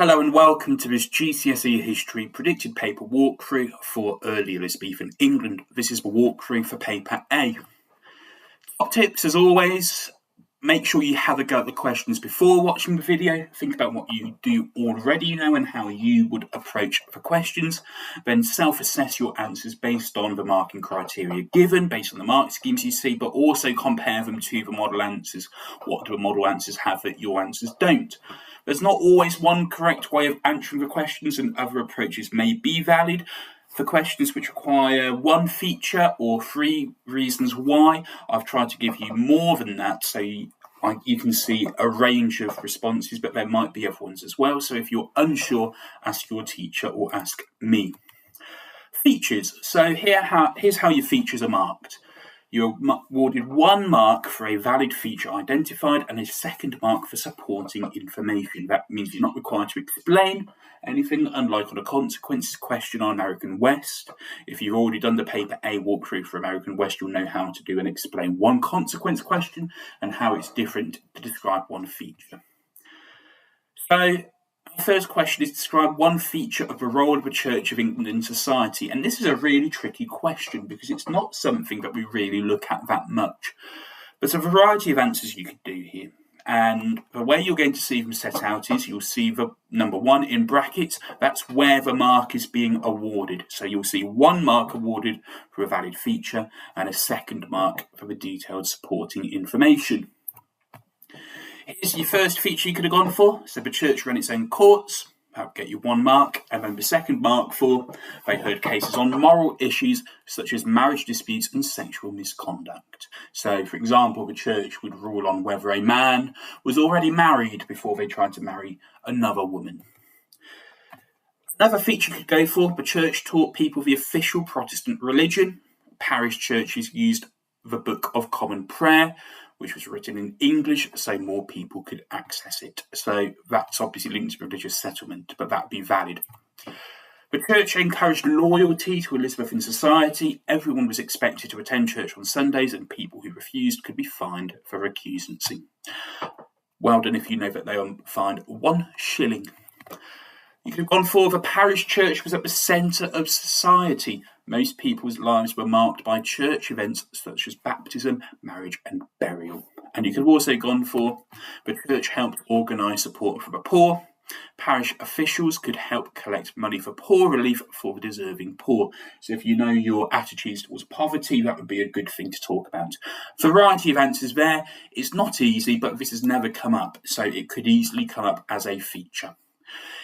Hello and welcome to this GCSE History predicted paper walkthrough for early Elizabethan England. This is the walkthrough for paper A. Top tips as always, make sure you have a go at the questions before watching the video. Think about what you do already know and how you would approach the questions. Then self-assess your answers based on the marking criteria given, based on the mark schemes you see, but also compare them to the model answers. What do the model answers have that your answers don't? There's not always one correct way of answering the questions, and other approaches may be valid. For questions which require one feature or three reasons why, I've tried to give you more than that so you can see a range of responses, but there might be other ones as well. So if you're unsure, ask your teacher or ask me. Features. So here's how your features are marked. You're awarded 1 mark for a valid feature identified and a 2nd mark for supporting information. That means you're not required to explain anything, unlike on a consequences question on American West. If you've already done the paper A walkthrough for American West, you'll know how to do and explain one consequence question and how it's different to describe one feature. So, the first question is describe one feature of the role of the Church of England in society. And this is a really tricky question because it's not something that we really look at that much. There's a variety of answers you could do here. And the way you're going to see them set out is you'll see the number 1 in brackets. That's where the mark is being awarded. So you'll see 1 mark awarded for a valid feature and a 2nd mark for the detailed supporting information. Here's your first feature you could have gone for. So the church ran its own courts. That'll get you 1 mark. And then the 2nd mark for they heard cases on moral issues such as marriage disputes and sexual misconduct. So, for example, the church would rule on whether a man was already married before they tried to marry another woman. Another feature you could go for, the church taught people the official Protestant religion. Parish churches used the Book of Common Prayer, which was written in English so more people could access it. So that's obviously linked to religious settlement, but that would be valid. The church encouraged loyalty to Elizabethan society. Everyone was expected to attend church on Sundays, and people who refused could be fined for recusancy. Well done if you know that they are fined 1 shilling. You could have gone for the parish church was at the centre of society. Most people's lives were marked by church events such as baptism, marriage and burial. And you could have also gone for the church helped organise support for the poor. Parish officials could help collect money for poor relief for the deserving poor. So if you know your attitudes towards poverty, that would be a good thing to talk about. Variety of answers there. It's not easy, but this has never come up, so it could easily come up as a feature.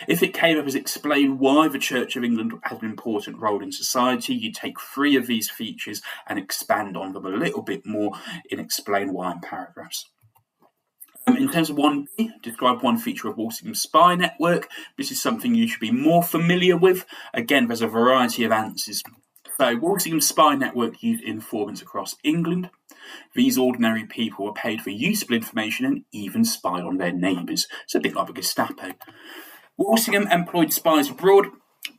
If it came up as explain why the Church of England has an important role in society, you take 3 of these features and expand on them a little bit more in explain why in paragraphs. In terms of 1B, describe one feature of Walsingham's spy network. This is something you should be more familiar with. Again, there's a variety of answers. So, Walsingham's spy network used informants across England. These ordinary people were paid for useful information and even spied on their neighbours. It's a bit like the Gestapo. Walsingham employed spies abroad.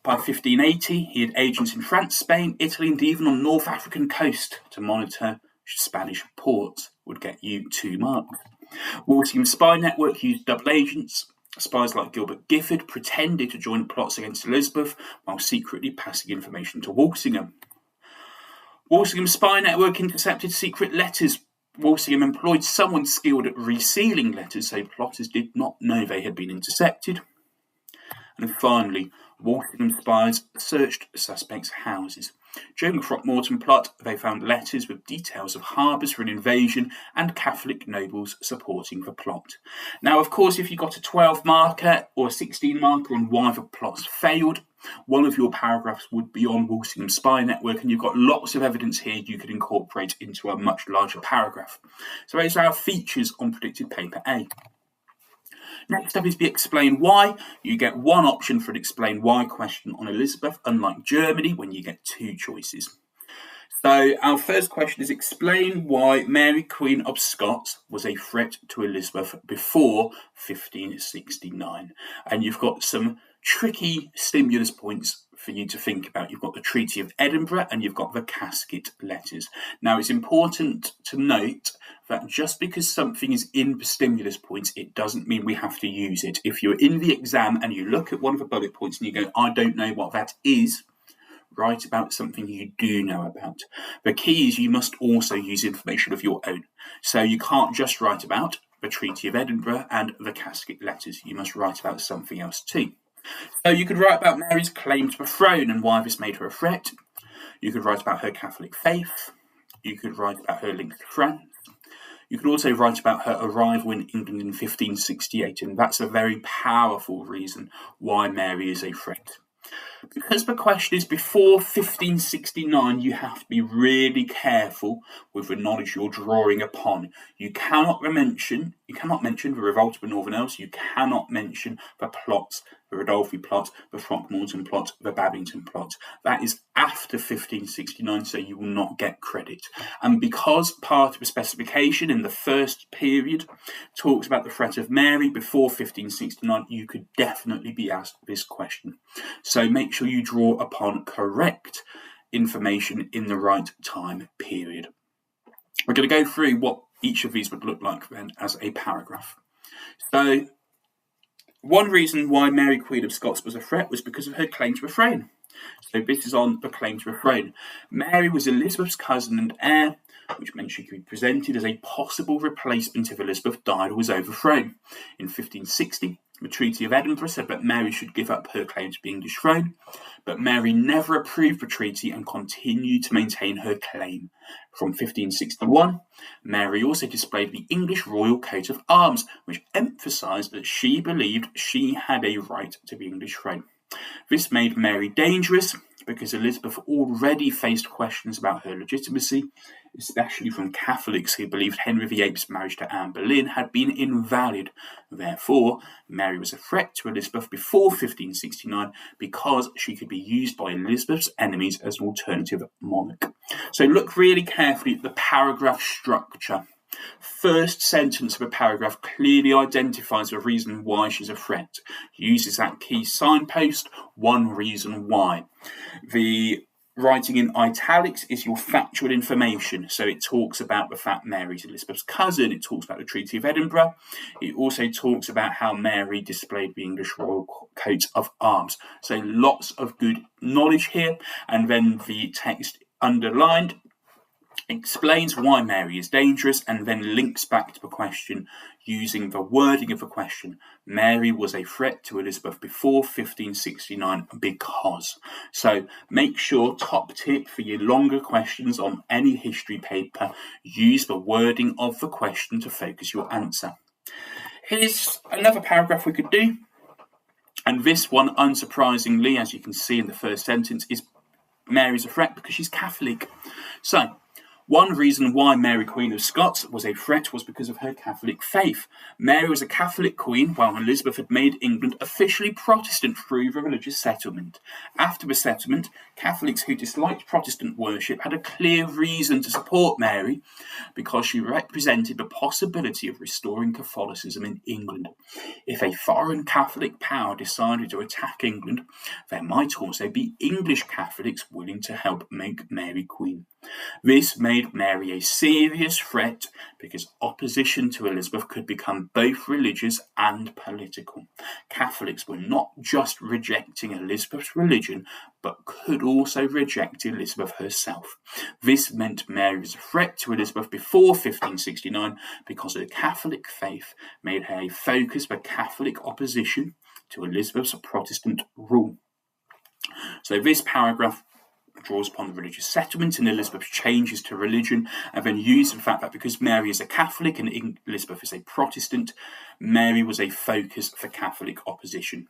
By 1580, he had agents in France, Spain, Italy, and even on North African coast to monitor Spanish ports. Would get you 2 marks. Walsingham's spy network used double agents. Spies like Gilbert Gifford pretended to join plots against Elizabeth while secretly passing information to Walsingham. Walsingham's spy network intercepted secret letters. Walsingham employed someone skilled at resealing letters so plotters did not know they had been intercepted. And finally, Walsingham spies searched suspects' houses. During the Throckmorton plot, they found letters with details of harbours for an invasion and Catholic nobles supporting the plot. Now, of course, if you got a 12 marker or a 16 marker on why the plots failed, one of your paragraphs would be on Walsingham's spy network, and you've got lots of evidence here you could incorporate into a much larger paragraph. So those are our features on predicted paper A. Next up is the explain why. You get 1 option for an explain why question on Elizabeth, unlike Germany when you get 2 choices. So our first question is explain why Mary Queen of Scots was a threat to Elizabeth before 1569. And you've got some tricky stimulus points for you to think about. You've got the Treaty of Edinburgh and you've got the casket letters. Now, it's important to note that just because something is in the stimulus points, it doesn't mean we have to use it. If you're in the exam and you look at one of the bullet points and you go, I don't know what that is, write about something you do know about. The key is you must also use information of your own. So you can't just write about the Treaty of Edinburgh and the casket letters. You must write about something else too. So you could write about Mary's claim to the throne and why this made her a threat. You could write about her Catholic faith. You could write about her link to France. You could also write about her arrival in England in 1568, and that's a very powerful reason why Mary is a threat. Because the question is before 1569, you have to be really careful with the knowledge you're drawing upon. You cannot mention the revolt of the Northern Elves. You cannot mention the plots, the Rodolphi plot, the Throckmorton plot, the Babington plot. That is after 1569, so you will not get credit. And because part of the specification in the first period talks about the threat of Mary before 1569, you could definitely be asked this question. So make sure you draw upon correct information in the right time period. We're going to go through what each of these would look like then as a paragraph. So, one reason why Mary, Queen of Scots, was a threat was because of her claim to the throne. So this is on the claim to the throne. Mary was Elizabeth's cousin and heir, which meant she could be presented as a possible replacement if Elizabeth died or was overthrown. In 1560, the Treaty of Edinburgh said that Mary should give up her claim to the English throne, but Mary never approved the treaty and continued to maintain her claim. From 1561, Mary also displayed the English royal coat of arms, which emphasised that she believed she had a right to the English throne. This made Mary dangerous because Elizabeth already faced questions about her legitimacy, especially from Catholics who believed Henry VIII's marriage to Anne Boleyn had been invalid. Therefore, Mary was a threat to Elizabeth before 1569 because she could be used by Elizabeth's enemies as an alternative monarch. So look really carefully at the paragraph structure. First sentence of a paragraph clearly identifies the reason why she's a threat. Uses that key signpost, one reason why. The writing in italics is your factual information. So it talks about the fact Mary's Elizabeth's cousin. It talks about the Treaty of Edinburgh. It also talks about how Mary displayed the English royal coat of arms. So lots of good knowledge here. And then the text underlined explains why Mary is dangerous and then links back to the question using the wording of the question. Mary was a threat to Elizabeth before 1569 because. So make sure, top tip for your longer questions on any history paper, use the wording of the question to focus your answer. Here's another paragraph we could do. And this one, unsurprisingly, as you can see in the first sentence, is Mary's a threat because she's Catholic. So, one reason why Mary, Queen of Scots, was a threat was because of her Catholic faith. Mary was a Catholic queen, while Elizabeth had made England officially Protestant through the religious settlement. After the settlement, Catholics who disliked Protestant worship had a clear reason to support Mary because she represented the possibility of restoring Catholicism in England. If a foreign Catholic power decided to attack England, there might also be English Catholics willing to help make Mary queen. This made Mary a serious threat because opposition to Elizabeth could become both religious and political. Catholics were not just rejecting Elizabeth's religion, but could also reject Elizabeth herself. This meant Mary was a threat to Elizabeth before 1569 because her Catholic faith made her a focus for Catholic opposition to Elizabeth's Protestant rule. So this paragraph draws upon the religious settlement and Elizabeth's changes to religion, and then uses the fact that because Mary is a Catholic and Elizabeth is a Protestant, Mary was a focus for Catholic opposition.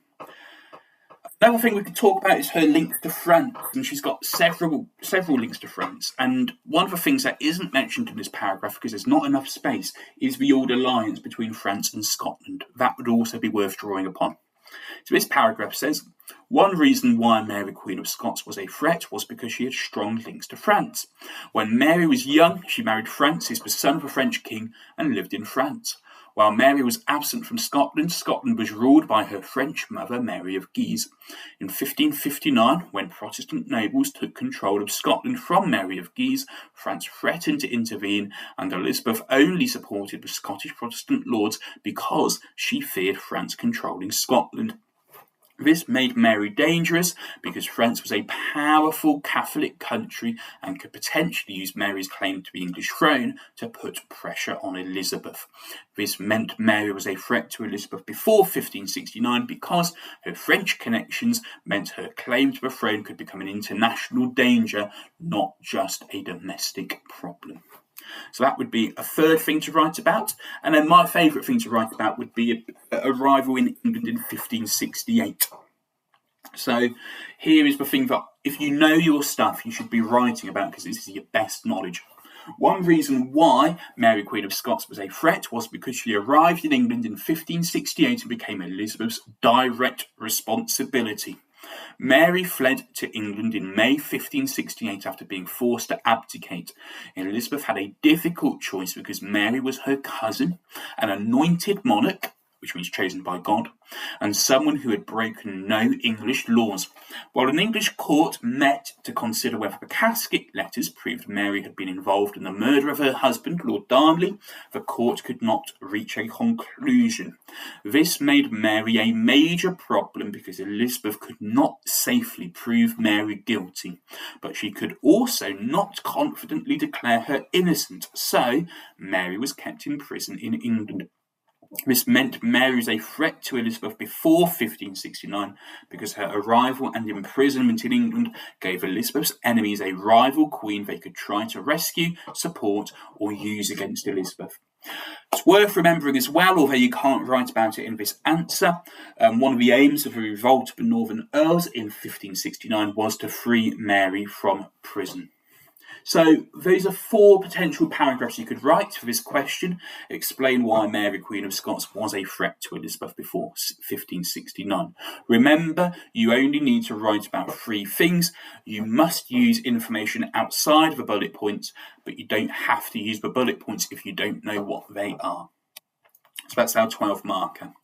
Another thing we could talk about is her link to France, and she's got several links to France. And one of the things that isn't mentioned in this paragraph, because there's not enough space, is the old alliance between France and Scotland. That would also be worth drawing upon. So this paragraph says, one reason why Mary, Queen of Scots, was a threat was because she had strong links to France. When Mary was young, she married Francis, the son of a French king, and lived in France. While Mary was absent from Scotland, Scotland was ruled by her French mother, Mary of Guise. In 1559, when Protestant nobles took control of Scotland from Mary of Guise, France threatened to intervene, and Elizabeth only supported the Scottish Protestant lords because she feared France controlling Scotland. This made Mary dangerous because France was a powerful Catholic country and could potentially use Mary's claim to the English throne to put pressure on Elizabeth. This meant Mary was a threat to Elizabeth before 1569 because her French connections meant her claim to the throne could become an international danger, not just a domestic problem. So that would be a third thing to write about. And then my favourite thing to write about would be arrival in England in 1568. So here is the thing that if you know your stuff, you should be writing about, because this is your best knowledge. One reason why Mary, Queen of Scots, was a threat was because she arrived in England in 1568 and became Elizabeth's direct responsibility. Mary fled to England in May 1568 after being forced to abdicate. Elizabeth had a difficult choice because Mary was her cousin, an anointed monarch, which means chosen by God, and someone who had broken no English laws. While an English court met to consider whether the casket letters proved Mary had been involved in the murder of her husband, Lord Darnley, the court could not reach a conclusion. This made Mary a major problem because Elizabeth could not safely prove Mary guilty, but she could also not confidently declare her innocent, so Mary was kept in prison in England. This meant Mary was a threat to Elizabeth before 1569 because her arrival and imprisonment in England gave Elizabeth's enemies a rival queen they could try to rescue, support, or use against Elizabeth. It's worth remembering as well, although you can't write about it in this answer, one of the aims of the revolt of the Northern Earls in 1569 was to free Mary from prison. So those are 4 potential paragraphs you could write for this question. Explain why Mary, Queen of Scots, was a threat to Elizabeth before 1569. Remember, you only need to write about 3 things. You must use information outside of the bullet points, but you don't have to use the bullet points if you don't know what they are. So that's our 12 marker.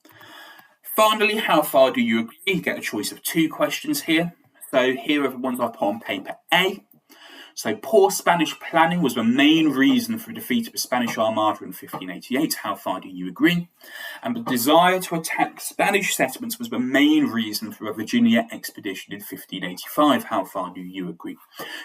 Finally, how far do you agree? You get a choice of 2 questions here. So here are the ones I put on paper A. So poor Spanish planning was the main reason for the defeat of the Spanish Armada in 1588. How far do you agree? And the desire to attack Spanish settlements was the main reason for the Virginia expedition in 1585. How far do you agree?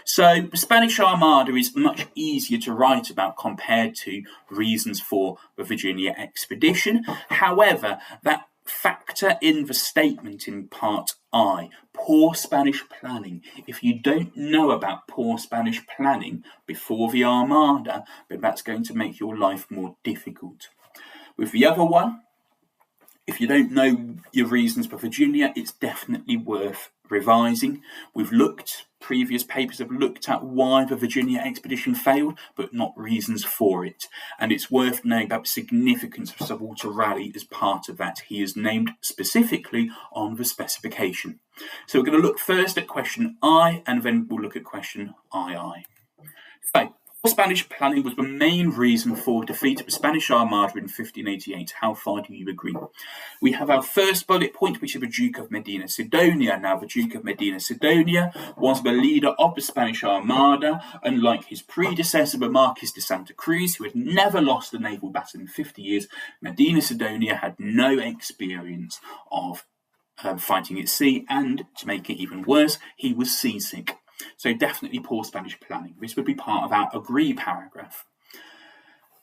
So the Spanish Armada is much easier to write about compared to reasons for the Virginia expedition. However, that factor in the statement in part I, poor Spanish planning. If you don't know about poor Spanish planning before the Armada, then that's going to make your life more difficult. With the other one, if you don't know your reasons for Virginia, it's definitely worth revising. Previous papers have looked at why the Virginia expedition failed, but not reasons for it. And it's worth knowing about the significance of Sir Walter Raleigh as part of that. He is named specifically on the specification. So we're going to look first at question I, and then we'll look at question II. So, Spanish planning was the main reason for defeat of the Spanish Armada in 1588. How far do you agree? We have our first bullet point, which is the Duke of Medina Sidonia. Now, the Duke of Medina Sidonia was the leader of the Spanish Armada, unlike his predecessor, the Marquis de Santa Cruz, who had never lost a naval battle in 50 years. Medina Sidonia had no experience of fighting at sea, and to make it even worse, he was seasick. So definitely poor Spanish planning. This would be part of our agree paragraph.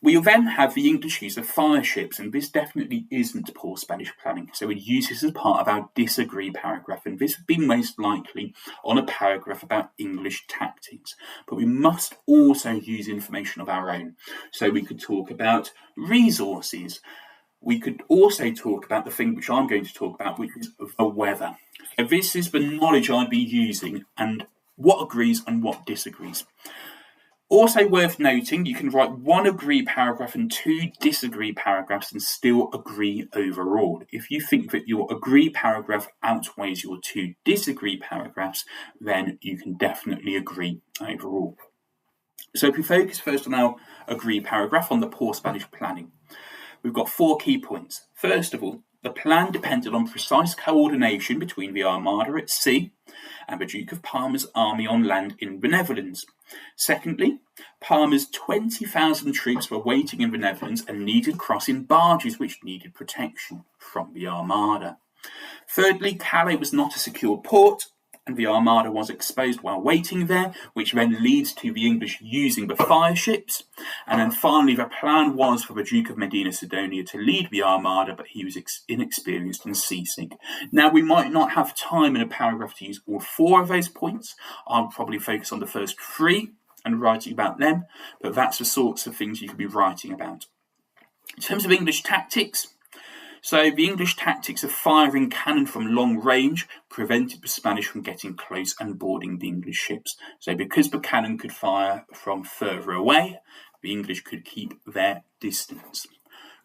We'll then have the English use of fire ships, and this definitely isn't poor Spanish planning. So we'd use this as part of our disagree paragraph, and this would be most likely on a paragraph about English tactics. But we must also use information of our own. So we could talk about resources. We could also talk about the thing which I'm going to talk about, which is the weather. So this is the knowledge I'd be using, and what agrees and what disagrees. Also worth noting, you can write 1 agree paragraph and 2 disagree paragraphs and still agree overall. If you think that your agree paragraph outweighs your 2 disagree paragraphs, then you can definitely agree overall. So if we focus first on our agree paragraph on the poor Spanish planning. we've got 4 key points. First of all, the plan depended on precise coordination between the Armada at sea and the Duke of Parma's army on land in the Netherlands. Secondly, Parma's 20,000 troops were waiting in the Netherlands and needed crossing barges which needed protection from the Armada. Thirdly, Calais was not a secure port, and the Armada was exposed while waiting there, which then leads to the English using the fire ships. And then finally, the plan was for the Duke of Medina Sidonia to lead the Armada, but he was inexperienced and seasick. Now, we might not have time in a paragraph to use all 4 of those points. I'll probably focus on the first 3 and writing about them, but that's the sorts of things you could be writing about. In terms of English tactics, so the English tactics of firing cannon from long range prevented the Spanish from getting close and boarding the English ships. So because the cannon could fire from further away, the English could keep their distance.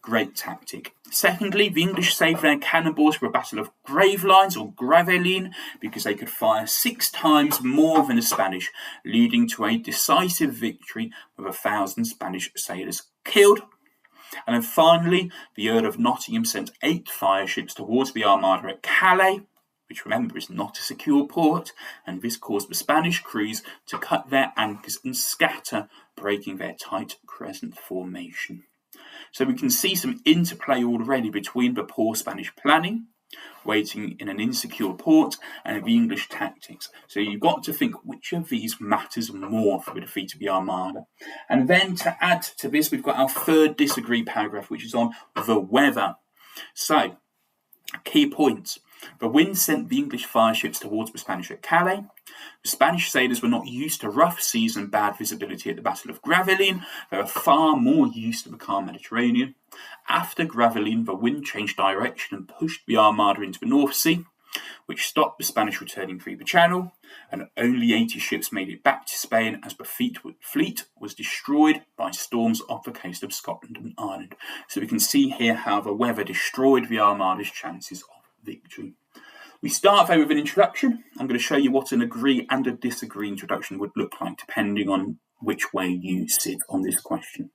Great tactic. Secondly, the English saved their cannonballs for a battle of Gravelines or Gravelines because they could fire 6 times more than the Spanish, leading to a decisive victory with 1,000 Spanish sailors killed. And then finally, the Earl of Nottingham sent 8 fire ships towards the Armada at Calais, which remember is not a secure port, and this caused the Spanish crews to cut their anchors and scatter, breaking their tight crescent formation. So we can see some interplay already between the poor Spanish planning, waiting in an insecure port, and the English tactics. So you've got to think which of these matters more for the defeat of the Armada. And then to add to this, we've got our third disagree paragraph, which is on the weather. So, key points. The wind sent the English fire ships towards the Spanish at Calais. The Spanish sailors were not used to rough seas and bad visibility at the Battle of Gravelines. They were far more used to the calm Mediterranean. After Gravelines, the wind changed direction and pushed the Armada into the North Sea, which stopped the Spanish returning through the Channel, and only 80 ships made it back to Spain as the fleet was destroyed by storms off the coast of Scotland and Ireland. So we can see here how the weather destroyed the Armada's chances of victory. We start though with an introduction. I'm going to show you what an agree and a disagree introduction would look like depending on which way you sit on this question.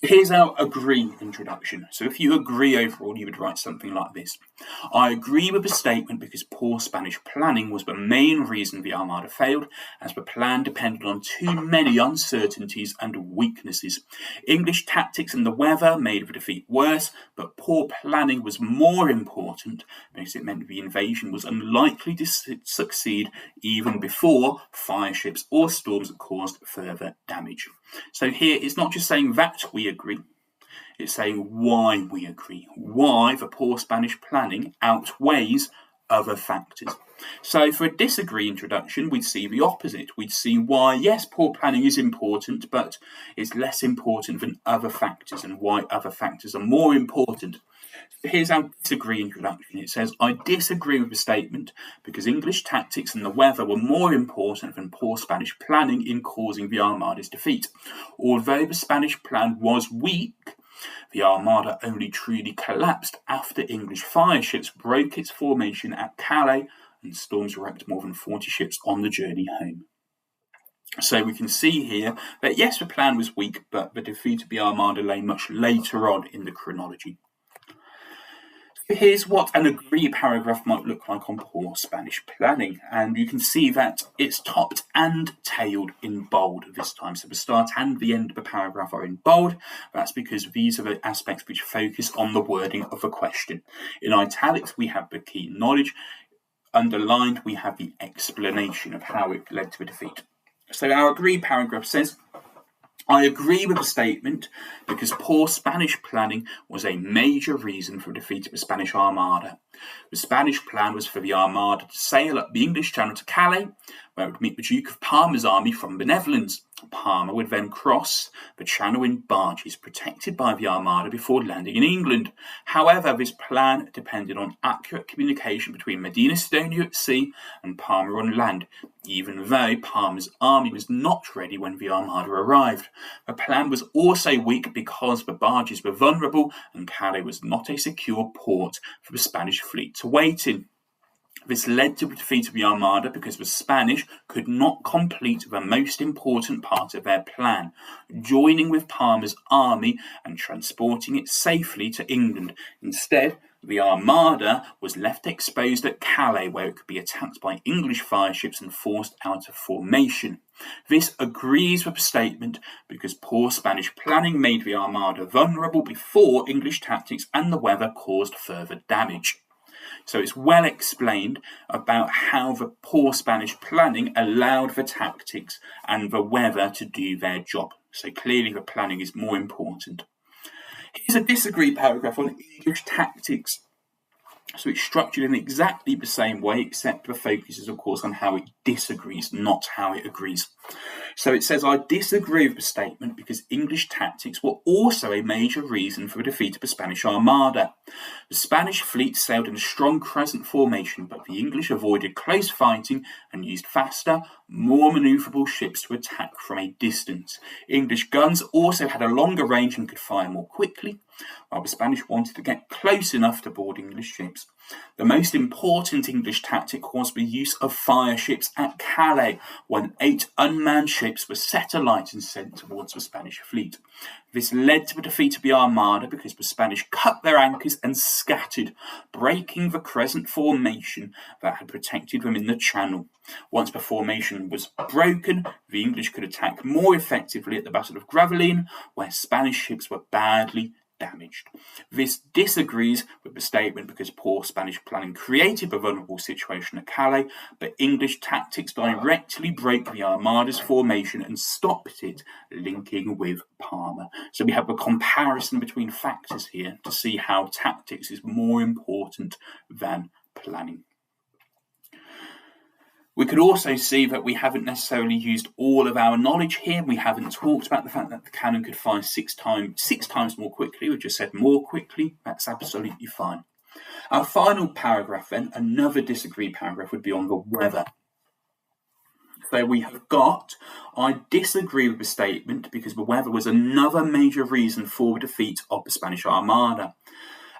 Here's our agree introduction. So if you agree overall, you would write something like this. I agree with the statement because poor Spanish planning was the main reason the Armada failed, as the plan depended on too many uncertainties and weaknesses. English tactics and the weather made the defeat worse, but poor planning was more important because it meant the invasion was unlikely to succeed even before fire ships or storms caused further damage. So here it's not just saying that we agree, it's saying why we agree, why the poor Spanish planning outweighs other factors. So for a disagree introduction, we'd see the opposite. We'd see why, yes, poor planning is important, but it's less important than other factors and why other factors are more important. Here's our disagree introduction. It says, I disagree with the statement because English tactics and the weather were more important than poor Spanish planning in causing the Armada's defeat. Although the Spanish plan was weak, the Armada only truly collapsed after English fire ships broke its formation at Calais and storms wrecked more than 40 ships on the journey home. So we can see here that yes, the plan was weak, but the defeat of the Armada lay much later on in the chronology. Here's what an agree paragraph might look like on poor Spanish planning, and you can see that it's topped and tailed in bold this time. So the start and the end of the paragraph are in bold. That's because these are the aspects which focus on the wording of the question. In italics, we have the key knowledge. Underlined, we have the explanation of how it led to a defeat. So our agree paragraph says, I agree with the statement because poor Spanish planning was a major reason for the defeat of the Spanish Armada. The Spanish plan was for the Armada to sail up the English Channel to Calais, where it would meet the Duke of Parma's army from the Netherlands. Parma would then cross the Channel in barges protected by the Armada before landing in England. However, this plan depended on accurate communication between Medina Sidonia at sea and Parma on land, even though Parma's army was not ready when the Armada arrived. The plan was also weak because the barges were vulnerable and Calais was not a secure port for the Spanish fleet to wait in. This led to the defeat of the Armada because the Spanish could not complete the most important part of their plan, joining with Parma's army and transporting it safely to England. Instead, the Armada was left exposed at Calais, where it could be attacked by English fireships and forced out of formation. This agrees with the statement because poor Spanish planning made the Armada vulnerable before English tactics and the weather caused further damage. So it's well explained about how the poor Spanish planning allowed the tactics and the weather to do their job. So clearly the planning is more important. Here's a disagree paragraph on English tactics. So it's structured in exactly the same way, except the focus is, of course, on how it disagrees, not how it agrees. So it says, I disagree with the statement because English tactics were also a major reason for the defeat of the Spanish Armada. The Spanish fleet sailed in a strong crescent formation, but the English avoided close fighting and used faster, more manoeuvrable ships to attack from a distance. English guns also had a longer range and could fire more quickly, while the Spanish wanted to get close enough to board English ships. The most important English tactic was the use of fire ships at Calais, when 8 unmanned ships were set alight and sent towards the Spanish fleet. This led to the defeat of the Armada because the Spanish cut their anchors and scattered, breaking the crescent formation that had protected them in the Channel. Once the formation was broken, the English could attack more effectively at the Battle of Gravelines, where Spanish ships were badly damaged. This disagrees with the statement because poor Spanish planning created a vulnerable situation at Calais, but English tactics directly break the Armada's formation and stopped it linking with Parma. So we have a comparison between factors here to see how tactics is more important than planning. We could also see that we haven't necessarily used all of our knowledge here. We haven't talked about the fact that the cannon could fire six times more quickly. We just said more quickly. That's absolutely fine. Our final paragraph then, another disagree paragraph, would be on the weather. So we have got, I disagree with the statement because the weather was another major reason for the defeat of the Spanish Armada.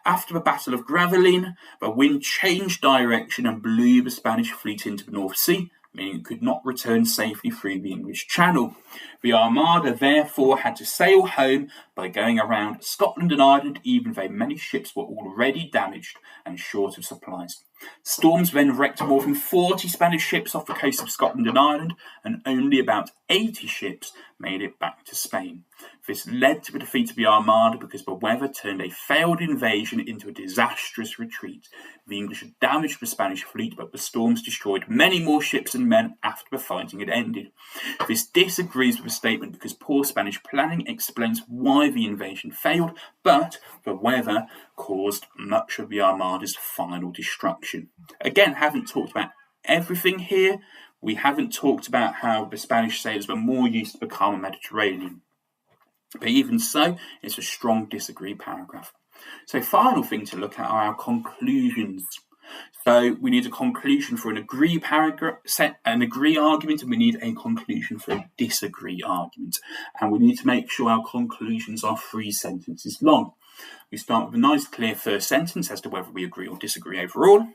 After the Battle of Gravelines, the wind changed direction and blew the Spanish fleet into the North Sea, meaning it could not return safely through the English Channel. The Armada therefore had to sail home by going around Scotland and Ireland, even though many ships were already damaged and short of supplies. Storms then wrecked more than 40 Spanish ships off the coast of Scotland and Ireland, and only about 80 ships made it back to Spain. This led to the defeat of the Armada because the weather turned a failed invasion into a disastrous retreat. The English had damaged the Spanish fleet, but the storms destroyed many more ships and men after the fighting had ended. This disagrees with the statement because poor Spanish planning explains why the invasion failed, but the weather caused much of the Armada's final destruction. Again, haven't talked about everything here. We haven't talked about how the Spanish sailors were more used to the calm Mediterranean. But even so, it's a strong disagree paragraph. So final thing to look at are our conclusions. So we need a conclusion for an agree paragraph, an agree argument, and we need a conclusion for a disagree argument. And we need to make sure our conclusions are 3 sentences long. We start with a nice clear first sentence as to whether we agree or disagree overall.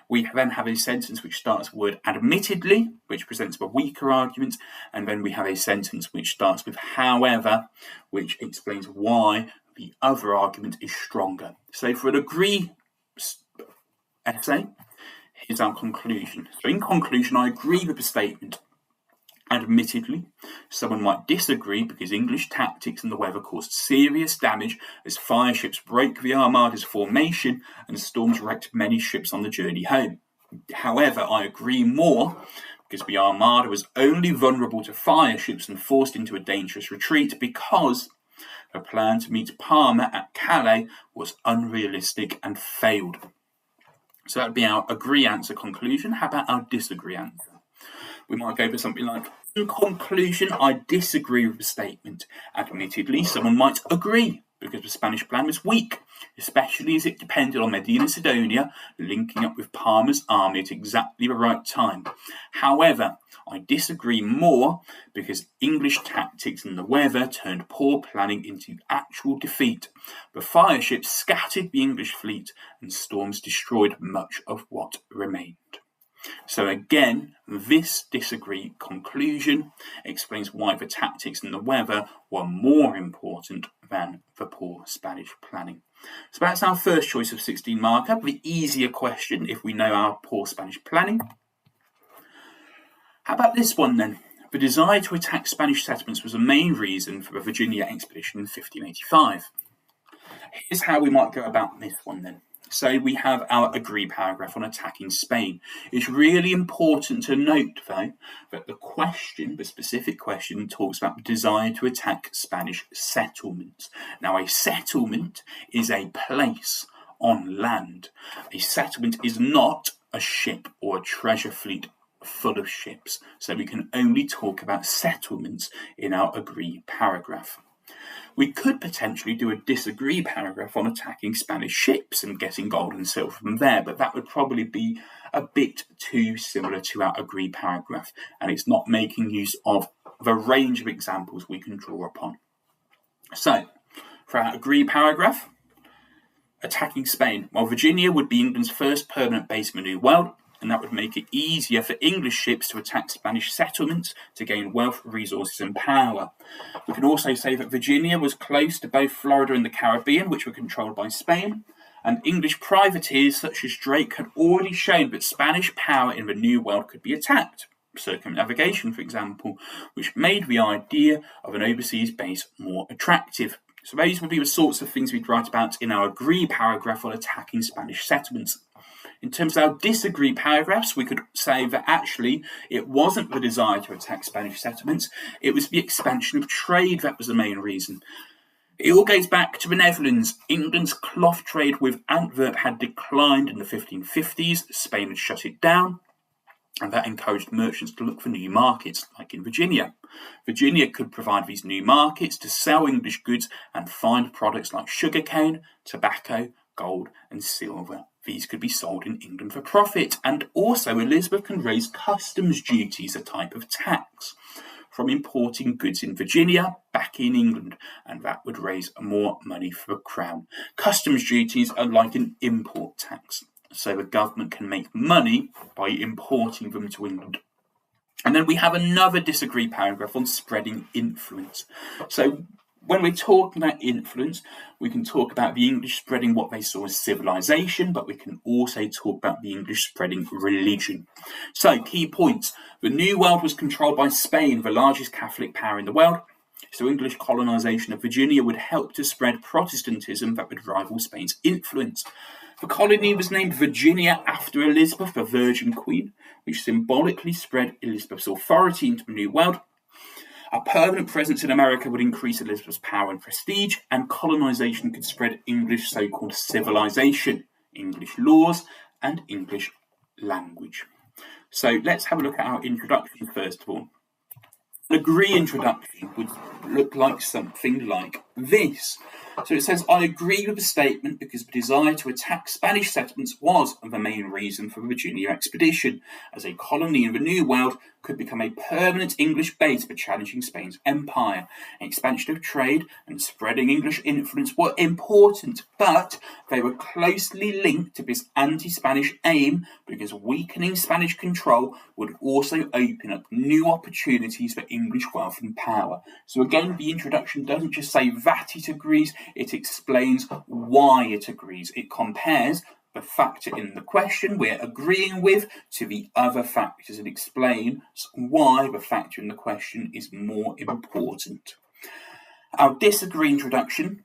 We then have a sentence which starts with the word admittedly, which presents a weaker argument, and then we have a sentence which starts with however, which explains why the other argument is stronger. So for an agree essay, here's our conclusion. So in conclusion, I agree with the statement. Admittedly, someone might disagree because English tactics and the weather caused serious damage as fire ships broke the Armada's formation and storms wrecked many ships on the journey home. However, I agree more because the Armada was only vulnerable to fire ships and forced into a dangerous retreat because her plan to meet Parma at Calais was unrealistic and failed. So that would be our agree answer conclusion. How about our disagree answer? We might go for something like, in conclusion, I disagree with the statement. Admittedly, someone might agree because the Spanish plan was weak, especially as it depended on Medina Sidonia linking up with Parma's army at exactly the right time. However, I disagree more because English tactics and the weather turned poor planning into actual defeat. The fire ships scattered the English fleet and storms destroyed much of what remained. So again, this disagreed conclusion explains why the tactics and the weather were more important than the poor Spanish planning. So that's our first choice of 16 marker, the easier question if we know our poor Spanish planning. How about this one then? The desire to attack Spanish settlements was the main reason for the Virginia expedition in 1585. Here's how we might go about this one then. So we have our agree paragraph on attacking Spain. It's really important to note, though, that the specific question, talks about the desire to attack Spanish settlements. Now, a settlement is a place on land. A settlement is not a ship or a treasure fleet full of ships. So we can only talk about settlements in our agree paragraph. We could potentially do a disagree paragraph on attacking Spanish ships and getting gold and silver from there, but that would probably be a bit too similar to our agree paragraph, and it's not making use of the range of examples we can draw upon. So, for our agree paragraph, attacking Spain. Well, Virginia would be England's first permanent base in the New World, and that would make it easier for English ships to attack Spanish settlements to gain wealth, resources and power. We can also say that Virginia was close to both Florida and the Caribbean, which were controlled by Spain, and English privateers such as Drake had already shown that Spanish power in the New World could be attacked. Circumnavigation, for example, which made the idea of an overseas base more attractive. So those would be the sorts of things we'd write about in our agree paragraph on attacking Spanish settlements. In terms of our disagree paragraphs, we could say that actually it wasn't the desire to attack Spanish settlements, it was the expansion of trade that was the main reason. It all goes back to the Netherlands. England's cloth trade with Antwerp had declined in the 1550s, Spain had shut it down, and that encouraged merchants to look for new markets, like in Virginia. Virginia could provide these new markets to sell English goods and find products like sugarcane, tobacco, gold and silver. These could be sold in England for profit, and also Elizabeth can raise customs duties, a type of tax, from importing goods in Virginia back in England, and that would raise more money for the Crown. Customs duties are like an import tax, so the government can make money by importing them to England. And then we have another disagree paragraph on spreading influence. So when we're talking about influence, we can talk about the English spreading what they saw as civilization, but we can also talk about the English spreading religion. So, key points. The New World was controlled by Spain, the largest Catholic power in the world. So English colonization of Virginia would help to spread Protestantism that would rival Spain's influence. The colony was named Virginia after Elizabeth, the Virgin Queen, which symbolically spread Elizabeth's authority into the New World. A permanent presence in America would increase Elizabeth's power and prestige, and colonization could spread English so-called civilization, English laws, and English language. So let's have a look at our introduction first of all. An agree introduction would look like something like this. So it says, I agree with the statement because the desire to attack Spanish settlements was the main reason for the Virginia expedition, as a colony in the New World could become a permanent English base for challenging Spain's empire. Expansion of trade and spreading English influence were important, but they were closely linked to this anti-Spanish aim because weakening Spanish control would also open up new opportunities for English wealth and power. So again, the introduction doesn't just say that it agrees, it explains why it agrees. It compares the factor in the question we're agreeing with to the other factors and explains why the factor in the question is more important. Our disagree introduction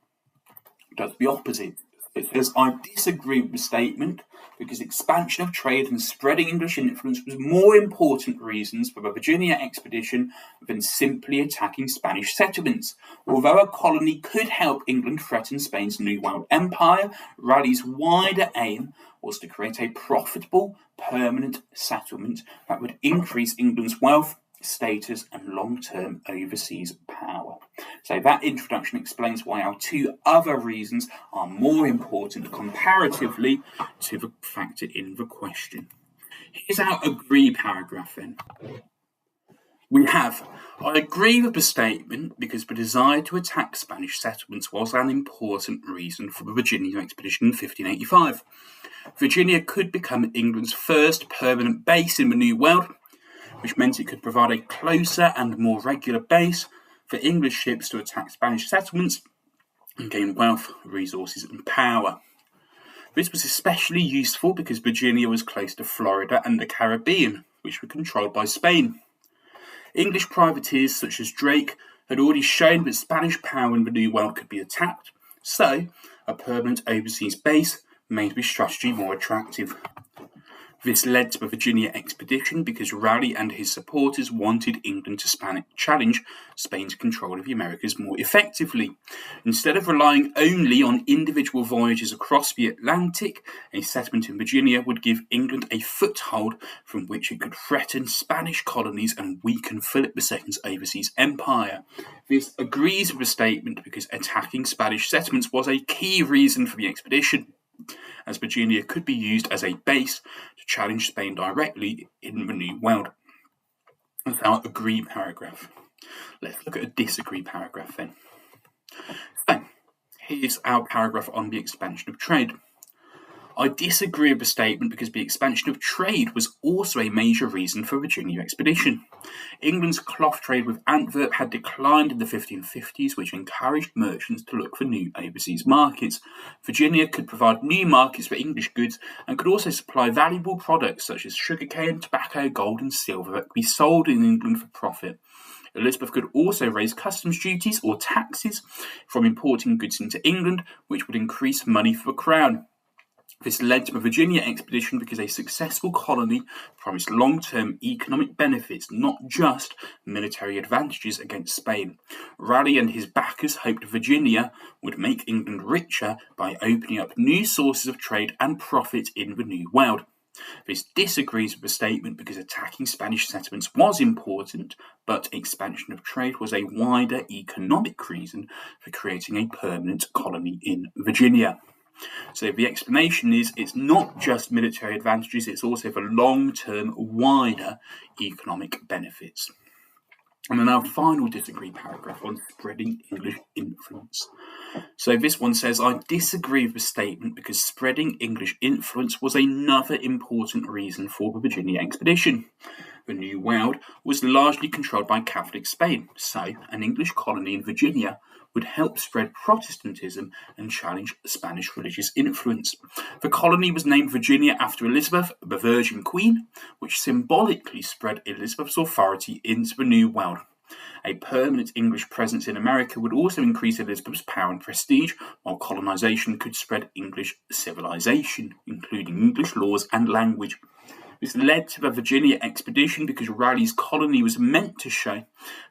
does the opposite. It says, I disagree with the statement because expansion of trade and spreading English influence was more important reasons for the Virginia expedition than simply attacking Spanish settlements. Although a colony could help England threaten Spain's New World Empire, Raleigh's wider aim was to create a profitable, permanent settlement that would increase England's wealth, status, and long-term overseas power. So that introduction explains why our two other reasons are more important comparatively to the factor in the question. Here's our agree paragraph then. We have, I agree with the statement because the desire to attack Spanish settlements was an important reason for the Virginia expedition in 1585. Virginia could become England's first permanent base in the New World, which meant it could provide a closer and more regular base for English ships to attack Spanish settlements and gain wealth, resources, and power. This was especially useful because Virginia was close to Florida and the Caribbean, which were controlled by Spain. English privateers such as Drake had already shown that Spanish power in the New World could be attacked, so a permanent overseas base made this strategy more attractive. This led to the Virginia expedition because Raleigh and his supporters wanted England to challenge Spain's control of the Americas more effectively. Instead of relying only on individual voyages across the Atlantic, a settlement in Virginia would give England a foothold from which it could threaten Spanish colonies and weaken Philip II's overseas empire. This agrees with the statement because attacking Spanish settlements was a key reason for the expedition, as Virginia could be used as a base to challenge Spain directly in the New World. That's our agree paragraph. Let's look at a disagree paragraph then. So, here's our paragraph on the expansion of trade. I disagree with the statement because the expansion of trade was also a major reason for the Virginia expedition. England's cloth trade with Antwerp had declined in the 1550s, which encouraged merchants to look for new overseas markets. Virginia could provide new markets for English goods and could also supply valuable products such as sugarcane, tobacco, gold, and silver that could be sold in England for profit. Elizabeth could also raise customs duties or taxes from importing goods into England, which would increase money for the crown. This led to the Virginia expedition because a successful colony promised long-term economic benefits, not just military advantages against Spain. Raleigh and his backers hoped Virginia would make England richer by opening up new sources of trade and profit in the New World. This disagrees with the statement because attacking Spanish settlements was important, but expansion of trade was a wider economic reason for creating a permanent colony in Virginia. So the explanation is it's not just military advantages, it's also for long-term, wider economic benefits. And then our final disagree paragraph on spreading English influence. So this one says, I disagree with the statement because spreading English influence was another important reason for the Virginia expedition. The New World was largely controlled by Catholic Spain, so an English colony in Virginia would help spread Protestantism and challenge Spanish religious influence. The colony was named Virginia after Elizabeth, the Virgin Queen, which symbolically spread Elizabeth's authority into the New World. A permanent English presence in America would also increase Elizabeth's power and prestige, while colonization could spread English civilization, including English laws and language. This led to the Virginia expedition because Raleigh's colony was meant to show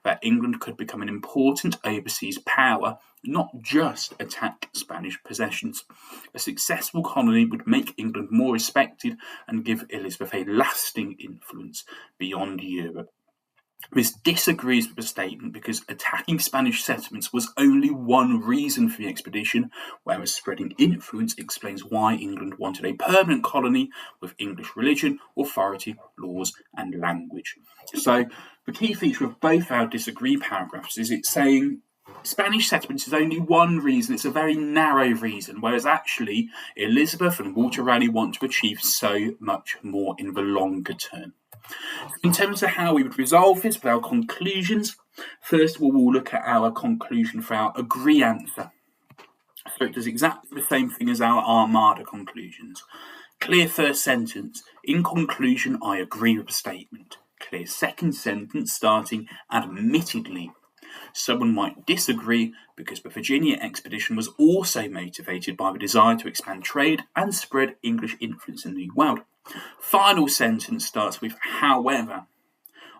that England could become an important overseas power, not just attack Spanish possessions. A successful colony would make England more respected and give Elizabeth a lasting influence beyond Europe. This disagrees with the statement because attacking Spanish settlements was only one reason for the expedition, whereas spreading influence explains why England wanted a permanent colony with English religion, authority, laws, and language. So the key feature of both our disagree paragraphs is it's saying Spanish settlements is only one reason, it's a very narrow reason, whereas actually Elizabeth and Walter Raleigh want to achieve so much more in the longer term. In terms of how we would resolve this with our conclusions, first of all, we'll look at our conclusion for our agree answer. So it does exactly the same thing as our Armada conclusions. Clear first sentence. In conclusion, I agree with the statement. Clear second sentence starting admittedly. Someone might disagree because the Virginia expedition was also motivated by the desire to expand trade and spread English influence in the New World. Final sentence starts with however.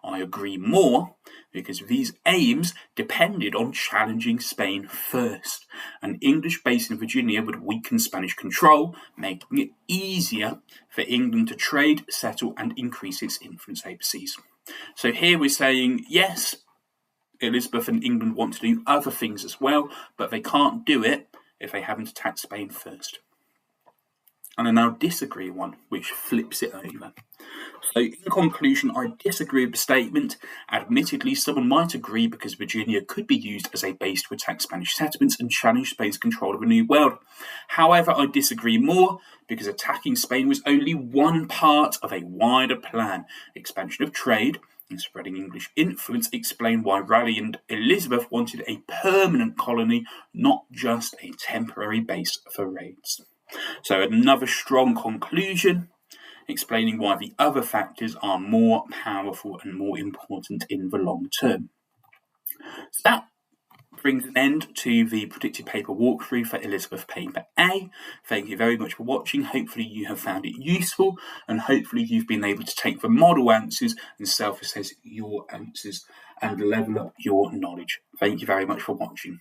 I agree more because these aims depended on challenging Spain first. An English base in Virginia would weaken Spanish control, making it easier for England to trade, settle, and increase its influence overseas. So here we're saying, yes, Elizabeth and England want to do other things as well, but they can't do it if they haven't attacked Spain first. And I now disagree one, which flips it over. So in conclusion, I disagree with the statement. Admittedly, someone might agree because Virginia could be used as a base to attack Spanish settlements and challenge Spain's control of the New World. However, I disagree more because attacking Spain was only one part of a wider plan. Expansion of trade and spreading English influence explain why Raleigh and Elizabeth wanted a permanent colony, not just a temporary base for raids. So another strong conclusion, explaining why the other factors are more powerful and more important in the long term. So that brings an end to the predicted paper walkthrough for Elizabeth paper A. Thank you very much for watching. Hopefully you have found it useful, and hopefully you've been able to take the model answers and self-assess your answers and level up your knowledge. Thank you very much for watching.